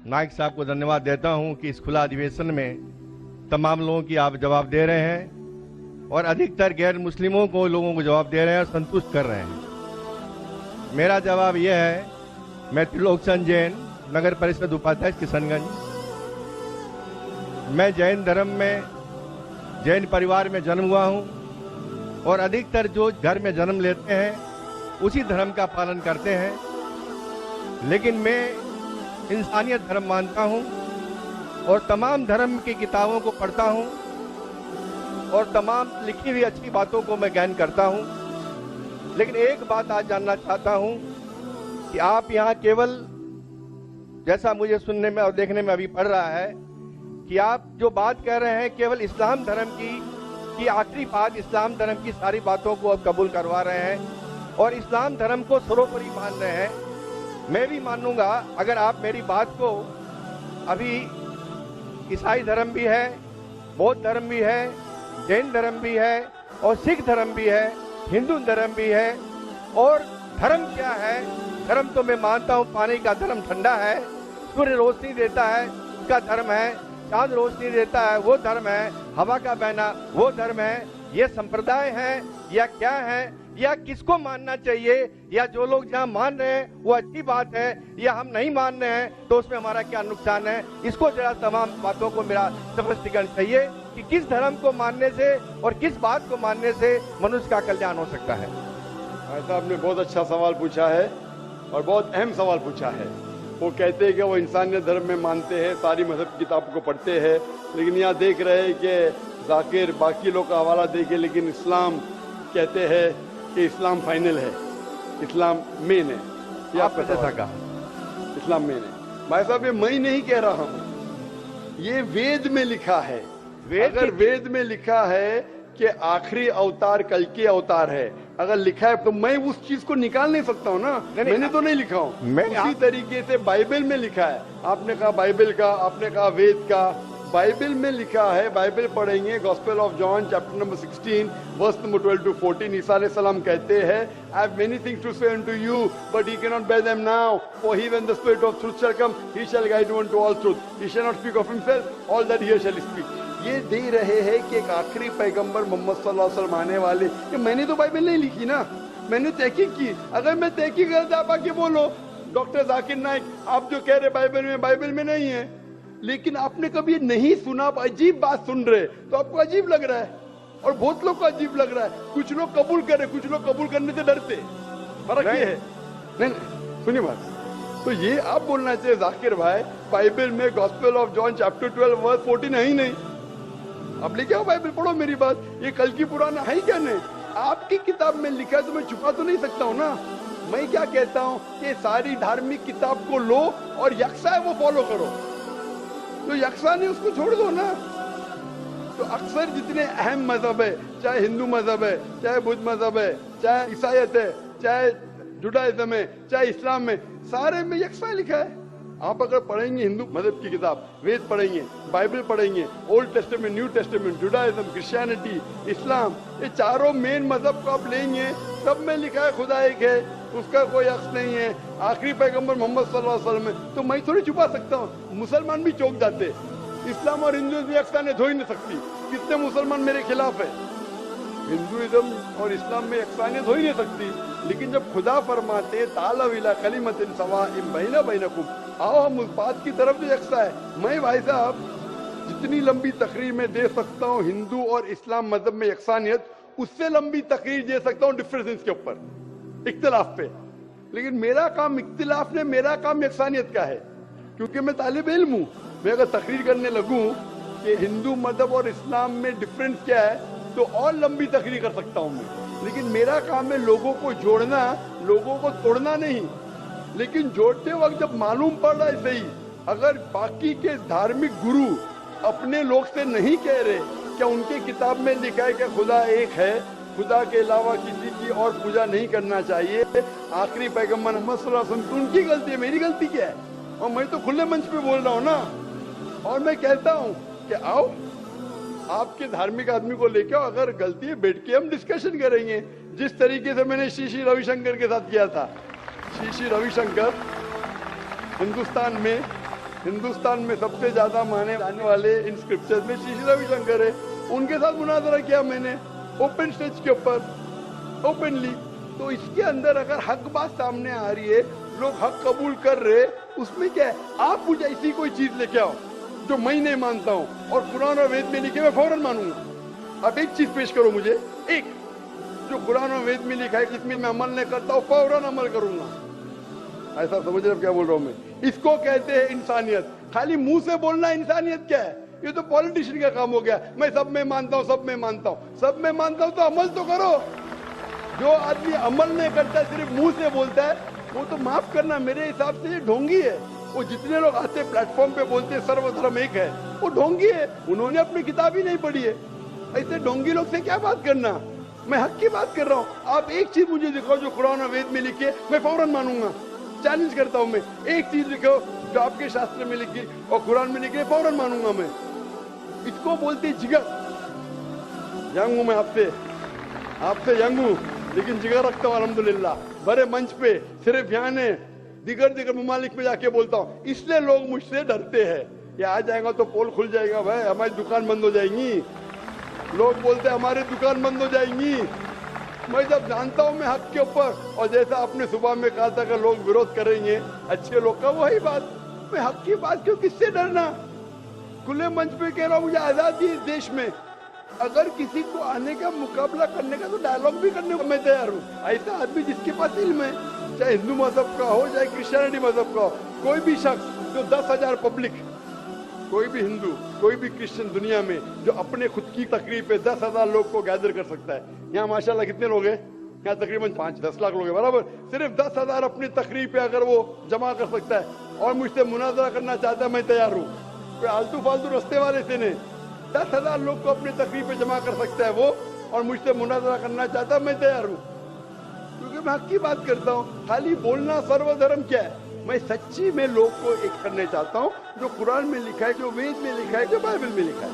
नाइक साहब को धन्यवाद देता हूं कि इस खुला अधिवेशन में तमाम लोगों की आप जवाब दे रहे हैं और अधिकतर गैर मुस्लिमों को लोगों को जवाब दे रहे हैं और संतुष्ट कर रहे हैं। मेरा जवाब यह है, मैं त्रिलोकचंद जैन, नगर परिषद उपाध्यक्ष किशनगंज। मैं जैन धर्म में, जैन परिवार में जन्म हुआ हूं और अधिकतर जो घर में जन्म लेते हैं उसी धर्म का पालन करते हैं, लेकिन मैं इंसानियत धर्म मानता हूं और तमाम धर्म की किताबों को पढ़ता हूं और तमाम लिखी हुई अच्छी बातों को मैं ज्ञान करता हूं। लेकिन एक बात आज जानना चाहता हूं कि आप यहां केवल, जैसा मुझे सुनने में और देखने में अभी पड़ रहा है, कि आप जो बात कह रहे हैं केवल इस्लाम धर्म की आखिरी बात, इस्लाम धर्म की सारी बातों को आप कबूल करवा रहे हैं और इस्लाम धर्म को सर्वोपरि मान रहे हैं। मैं भी मानूंगा अगर आप मेरी बात को, अभी ईसाई धर्म भी है, बौद्ध धर्म भी है, जैन धर्म भी है और सिख धर्म भी है, हिंदू धर्म भी है। और धर्म क्या है? धर्म तो मैं मानता हूं पानी का धर्म ठंडा है, सूर्य रोशनी देता है उसका धर्म है, चांद रोशनी देता है वो धर्म है, हवा का बहना वो धर्म है। ये संप्रदाय है या क्या है, या किसको मानना चाहिए, या जो लोग जहां मान रहे हैं वो अच्छी बात है, या हम नहीं मान रहे हैं तो उसमें हमारा क्या नुकसान है? इसको जरा तमाम बातों को मेरा स्पष्टीकरण चाहिए कि किस धर्म को मानने से और किस बात को मानने से मनुष्य का कल्याण हो सकता है। भाई साहब ने बहुत अच्छा सवाल पूछा है और बहुत अहम सवाल पूछा है। वो कहते हैं कि वो इंसानियत धर्म में मानते हैं, सारी मजहब की किताबों को पढ़ते हैं, लेकिन यहाँ देख रहे हैं कि जाकिर बाकी लोग का हवाला देके, लेकिन इस्लाम कहते हैं कि इस्लाम फाइनल है, इस्लाम मेन है। ये आपका जैसा कहा, इस्लाम मेन है। भाई साहब ये मैं नहीं कह रहा हूँ, ये वेद में लिखा है। अगर वेद में लिखा है कि आखिरी अवतार कल के अवतार है, अगर लिखा है तो मैं उस चीज को निकाल नहीं सकता हूँ ना। मैंने तो नहीं लिखा हूँ, उसी तरीके से बाइबल में लिखा है। आपने कहा बाइबल का, आपने कहा वेद का, बाइबल में लिखा है। बाइबल पढ़ेंगे, gospel of John chapter number 16 verse number 12 to 14। Isa अलैहि सलाम कहते हैं, I have many things to say unto you but he can not bear them now, for he when the spirit of truth shall come he shall guide you into all truth, he shall not speak of himself, all that he shall speak. ये दे रहे हैं कि एक आखिरी पैगंबर मोहम्मद सल्लल्लाहु अलैहि वसल्लम आने वाले। कि मैंने तो बाइबल नहीं लिखी ना, मैंने तहकीक की। अगर मैं तहकीक करता, आप आके बोलो डॉक्टर जाकिर नाइक आप जो कह रहे बाइबल में नहीं है, लेकिन आपने कभी नहीं सुना, आप अजीब बात सुन रहे तो आपको अजीब लग रहा है और बहुत लोग को अजीब लग रहा है। कुछ लोग कबूल करे, कुछ लोग कबूल करने से डरते। फर्क ये है। नहीं सुनिए बात, तो ये आप बोलना चाहिए जाकिर भाई बाइबल में Gospel of John chapter 12 verse 14 है ही नहीं। अब लेके आओ बाइबल, पढ़ो मेरी बात। ये कल की पुराना है क्या? नहीं, आपकी किताब में लिखा है तो मैं छुपा तो नहीं सकता हूँ ना। मैं क्या कहता हूँ कि सारी धार्मिक किताब को लो और यकसा है वो फॉलो करो, तो यकसा नहीं उसको छोड़ दो ना। तो अक्सर जितने अहम मजहब है, चाहे हिंदू मजहब है, चाहे बुद्ध मजहब है, चाहे ईसाईयत है, चाहे जुडाइज्म है, चाहे इस्लाम में, सारे में यकसा लिखा है। आप अगर पढ़ेंगे हिंदू मजहब की किताब, वेद पढ़ेंगे, बाइबल पढ़ेंगे, old testament, new testament, Judaism, Christianity, Islam, ये चारों मेन मजहब को आप लेंगे, सब में लिखा है खुदा एक है, उसका कोई अक्स नहीं है, आखिरी पैगंबर मोहम्मद सल्लल्लाहु अलैहि वसल्लम है। तो मैं थोड़ी छुपा सकता हूँ, मुसलमान भी चौंक जाते। इस्लाम और हिंदुइज्म में यकसानियत हो ही नहीं सकती। कितने मुसलमान मेरे खिलाफ है? हिंदुइज्म और इस्लाम में यकसानियत हो ही नहीं सकती। लेकिन जब खुदा फरमाते ताला इला कलिमतिन सवाइम बैना बैनकुम, आओ हम उस बात की तरफ जो यकसा है। मैं भाई साहब जितनी लंबी तकरीर में दे सकता हूँ हिंदू और इस्लाम मजहब में यकसानियत, उससे लंबी तकरीर दे सकता हूँ डिफरेंसेस के ऊपर, इख्तिलाफ पे। लेकिन मेरा काम इख्तिलाफ ने, मेरा काम यकसानियत का है, क्योंकि मैं तालिब इल्म हूँ। मैं अगर तकरीर करने लगूं कि हिंदू मजहब और इस्लाम में डिफरेंस क्या है, तो और लंबी तकरीर कर सकता हूं मैं। लेकिन मेरा काम है लोगों को जोड़ना, लोगों को तोड़ना नहीं। लेकिन जोड़ते वक्त जब मालूम पड़ रहा है सही, अगर बाकी के धार्मिक गुरु अपने लोग से नहीं कह रहे, क्या उनके किताब में लिखा है कि खुदा एक है, खुदा के अलावा किसी की और पूजा नहीं करना चाहिए, आखिरी पैगंबर मोहम्मद सल्लल्लाहु अलैहि वसल्लम, उनकी गलती है, मेरी गलती क्या है? और मैं तो खुले मंच पे बोल रहा हूँ ना। और मैं कहता हूँ कि आओ आपके धार्मिक आदमी को लेकर, अगर गलती है बैठ के हम डिस्कशन करेंगे, जिस तरीके से मैंने श्री श्री रविशंकर के साथ किया था। श्री श्री रविशंकर हिंदुस्तान में सबसे ज्यादा माने जाने वाले इन स्क्रिप्चर्स में श्री रविशंकर है। उनके साथ मुनाजरा किया मैंने ओपन स्टेज के ऊपर, ओपनली। तो इसके अंदर अगर हक बात सामने आ रही है, लोग हक कबूल कर रहे, उसमें क्या है? आप मुझे ऐसी कोई चीज लेके आओ जो मैं नहीं मानता हूँ और कुरान और वेद में लिखे मैं फौरन मानूंगा। अब एक चीज पेश करो मुझे, एक जो कुरान और वेद में लिखा है जिसमें मैं अमल नहीं करता हूँ, फौरन अमल करूंगा। ऐसा समझ रहे क्या बोल रहा हूँ मैं? इसको कहते हैं इंसानियत। खाली मुंह से बोलना इंसानियत क्या है? ये तो पॉलिटिशियन का काम हो गया। मैं सब में मानता हूँ, सब में मानता हूँ, सब में मानता हूँ, तो अमल तो करो। जो आदमी अमल नहीं करता, सिर्फ मुंह से बोलता है, वो तो माफ करना मेरे हिसाब से ये ढोंगी है। वो जितने लोग आते प्लेटफॉर्म पे बोलते सर्वधर्म एक है, वो ढोंगी है। उन्होंने अपनी किताब ही नहीं पढ़ी है। ऐसे ढोंगी लोग से क्या बात करना? मैं हक की बात कर रहा हूँ। आप एक चीज मुझे दिखाओ जो कुरान और वेद में लिखी है, मैं फौरन मानूंगा। चैलेंज करता हूँ मैं, एक चीज लिखो जो आपके शास्त्र में लिखी और कुरान में लिखी है, फौरन मानूंगा मैं। इसको बोलते जिगर। यंग हूं मैं आपसे यंग हूं, लेकिन जिगर रखता हूँ अल्हम्दुलिल्लाह। बड़े मंच पे सिर्फ यहाँ ने दिगर ममालिक में जाके बोलता हूँ, इसलिए लोग मुझसे डरते हैं। ये आ जाएगा तो पोल खुल जाएगा, भाई हमारी दुकान बंद हो जाएंगी। लोग बोलते हैं हमारी दुकान बंद हो जाएंगी। मैं जब जानता हूँ मैं हक के ऊपर, और जैसा आपने सुबह में कहा था कि लोग विरोध करेंगे अच्छे लोग का, वही बात। मैं हक की बात क्यों, किससे डरना? खुले मंच पे कह रहा हूँ, मुझे आजादी है इस देश में। अगर किसी को आने का मुकाबला करने का, तो डायलॉग भी करने को मैं तैयार हूँ। ऐसा आदमी जिसके पास इल्म है, चाहे हिंदू मजहब का हो चाहे क्रिश्चियनिटी मजहब का हो, कोई भी शख्स जो 10,000 पब्लिक, कोई भी हिंदू कोई भी क्रिश्चियन दुनिया में जो अपने खुद की तकरीब पे 10,000 लोग को गैदर कर सकता है। यहाँ माशाल्लाह कितने लोग हैं? यहाँ तकरीबन 5-10 लाख लोग हैं, बराबर। सिर्फ 10,000 अपनी तकरीब पे अगर वो जमा कर सकता है और मुझसे मुनाजरा करना चाहता है, मैं तैयार हूँ। कोई आलतू फालतू रस्ते वाले से नहीं, 10,000 लोग को अपनी तकरीब पे जमा कर सकता है वो, और मुझसे मुनाजरा करना चाहता है, मैं तैयार हूँ। क्योंकि मैं हक की बात करता हूँ। खाली बोलना सर्वधर्म क्या है? मैं सच्ची में लोग को एक करने चाहता हूँ, जो कुरान में लिखा है, जो वेद में लिखा है, जो बाइबल में लिखा है।